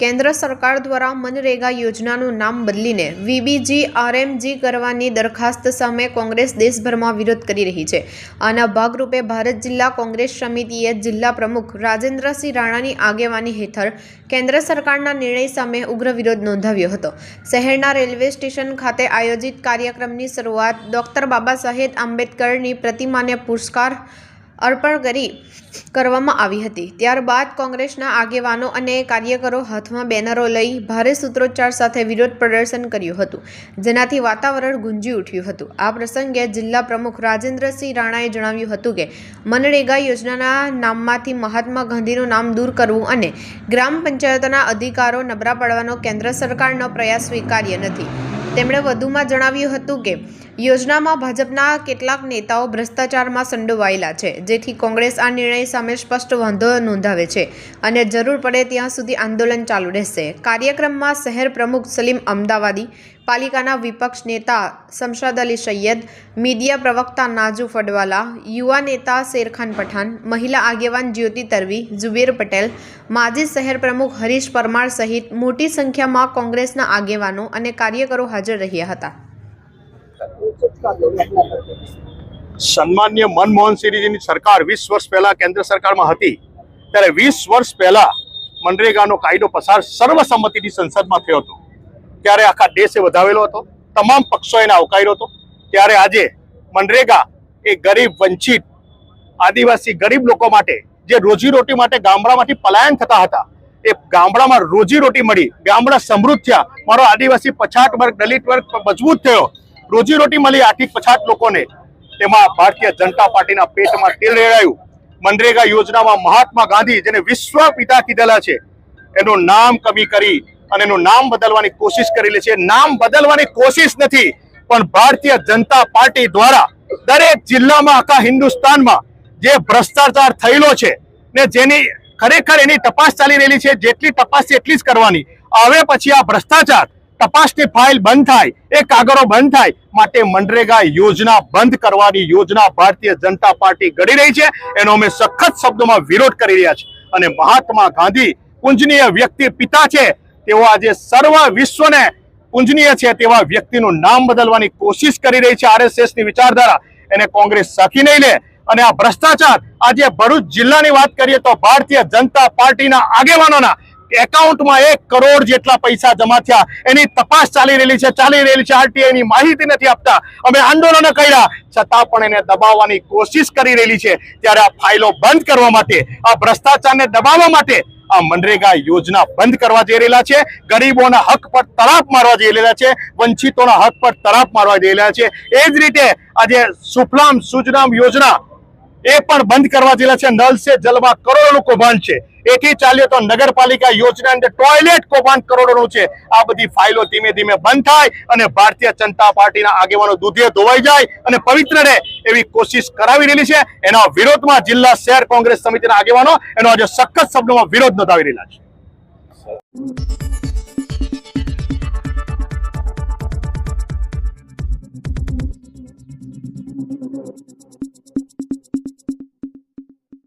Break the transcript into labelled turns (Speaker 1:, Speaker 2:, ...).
Speaker 1: કેન્દ્ર સરકાર દ્વારા મનરેગા યોજનાનું નામ બદલીને VBG-RMG કરવાની દરખાસ્ત સામે કોંગ્રેસ દેશભરમાં વિરોધ કરી રહી છે। આના ભાગરૂપે ભારત જિલ્લા કોંગ્રેસ સમિતિએ જિલ્લા પ્રમુખ રાજેન્દ્રસિંહ રાણાની આગેવાની હેઠળ કેન્દ્ર સરકારના નિર્ણય સામે ઉગ્ર વિરોધ નોંધાવ્યો હતો। શહેરના રેલવે સ્ટેશન ખાતે આયોજિત કાર્યક્રમની શરૂઆત ડોક્ટર બાબા સાહેબ આંબેડકરની પ્રતિમાને પુષ્પહાર અર્પણ કરવામાં આવી હતી। ત્યારબાદ કોંગ્રેસના આગેવાનો અને કાર્યકરો હાથમાં બેનરો લઈ ભારે સૂત્રોચ્ચાર સાથે વિરોધ પ્રદર્શન કર્યું હતું, જેનાથી વાતાવરણ ગુંજી ઉઠ્યું હતું। આ પ્રસંગે જિલ્લા પ્રમુખ રાજેન્દ્રસિંહ રાણાએ જણાવ્યું હતું કે મનરેગા યોજનાના નામમાંથી મહાત્મા ગાંધીનું નામ દૂર કરવું અને ગ્રામ પંચાયતોના અધિકારો નબળા પાડવાનો કેન્દ્ર સરકારનો પ્રયાસ સ્વીકાર્ય નથી। તેમણે વધુમાં જણાવ્યું હતું કે યોજનામાં ભાજપના કેટલાક નેતાઓ ભ્રષ્ટાચારમાં સંડોવાયેલા છે, જેથી કોંગ્રેસ આ નિર્ણય સામે સ્પષ્ટ વાંધો નોંધાવે છે અને જરૂર પડે ત્યાં સુધી આંદોલન ચાલુ રહેશે। કાર્યક્રમમાં શહેર પ્રમુખ સલીમ અમદાવાદી, પાલિકાના વિપક્ષ નેતા શમશાદ અલી સૈયદ, મીડિયા પ્રવક્તા નાજુ ફડવાલા, યુવા નેતા શેરખાન પઠાણ, મહિલા આગેવાન જ્યોતિ તરવી, ઝુબેર પટેલ, માજી શહેર પ્રમુખ હરીશ પરમાર સહિત મોટી સંખ્યામાં કોંગ્રેસના આગેવાનો અને કાર્યકરો હાજર રહ્યા હતા।
Speaker 2: સન્માનીય મનમોહન સિંહજીની સરકાર 20 વર્ષ પહેલા કેન્દ્ર સરકારમાં હતી ત્યારે 20 વર્ષ પહેલા મનરેગાનો કાયદો પસાર સર્વસંમતિથી સંસદમાં થયો હતો। ત્યારે આખા દેશે વધાવેલો હતો, તમામ પક્ષોએ એને આવકાર્યો હતો। ત્યારે આજે મનરેગા એ ગરીબ, વંચિત, આદિવાસી ગરીબ લોકો માટે જે રોજીરોટી માટે ગામડામાંથી પલાયન થતા હતા, એ ગામડામાં રોજીરોટી મળી, ગામડા સમૃદ્ધ થયા, મારો આદિવાસી પછાત વર્ગ, દલિત વર્ગ મજબૂત થયો, રોજીરોટી મળી આર્થિક પછાત લોકોને, તેમાં ભારતીય જનતા પાર્ટીના પેટમાં તેલ રેડાયું। મનરેગા યોજનામાં મહાત્મા ગાંધી, જેને વિશ્વ પિતા કીધેલા છે, એનું નામ કમી કરી અને એનું નામ બદલવાની કોશિશ કરેલી છે। નામ બદલવાની કોશિશ નથી, પણ ભારતીય જનતા પાર્ટી દ્વારા દરેક જિલ્લામાં, આખા હિન્દુસ્તાનમાં જે ભ્રષ્ટાચાર થયેલો છે ને જેની ખરેખર એની તપાસ ચાલી રહેલી છે, જેટલી તપાસ છે એટલી જ કરવાની। હવે પછી આ ભ્રષ્ટાચાર તપાસની ફાઇલ બંધ થાય, એ કાગળો બંધ થાય, માટે મનરેગા યોજના બંધ કરવાની યોજના ભારતીય જનતા પાર્ટી ઘડી રહી છે, એનો અમે સખત શબ્દોમાં વિરોધ કરી રહ્યા છીએ। અને મહાત્મા ગાંધી પૂજનીય વ્યક્તિ, પિતા છે, તેઓ આજે સર્વ વિશ્વને પૂજનીય છે તેવા વ્યક્તિનું નામ બદલવાની કોશિશ કરી રહી છે RSSની વિચારધારા, એને કોંગ્રેસ સાખી નહીં લે। અને આ ભ્રષ્ટાચાર, આજે ભરૂચ જિલ્લાની વાત કરીએ તો ભારતીય જનતા પાર્ટીના આગેવાનોના એકાઉન્ટમાં 1 કરોડ જેટલા પૈસા જમા થયા, એની તપાસ ચાલી રહેલી છે। RTI ની માહિતી નથી આપતા, અમે આંદોલનો કર્યા છતાં પણ એને દબાવવાની કોશિશ કરી રહેલી છે। ત્યારે આ ફાઇલો બંધ કરવા માટે, આ ભ્રષ્ટાચારને દબાવવા માટે આ મનરેગા યોજના બંધ કરવા જઈ રહેલા છે। ગરીબોના હક પર તરાપ મારવા જઈ રહેલા છે, વંચિતોના હક પર તરાપ મારવા જઈ રહેલા છે। એ જ રીતે આજે સુફલામ સુજલામ યોજના એ પણ બંધ કરવા જેલા છે। નલ સે જલમાં કરોડોનું કૌભાંડ છે। એથી ચાલ્યો તો નગરપાલિકા યોજના અંદર ટોયલેટ કૌભાંડ કરોડોનું છે। આ બધી ફાઇલો ધીમે ધીમે બંધ થાય અને ભારતીય જનતા પાર્ટીના આગેવાનો દૂધે ધોવાઈ જાય અને પવિત્ર રહે એવી કોશિશ કરાવી રહેલી છે। એના વિરોધમાં જિલ્લા શહેર કોંગ્રેસ સમિતિના આગેવાનો એનો આજે સખત શબ્દોમાં વિરોધ નોંધાવી રહેલા છે।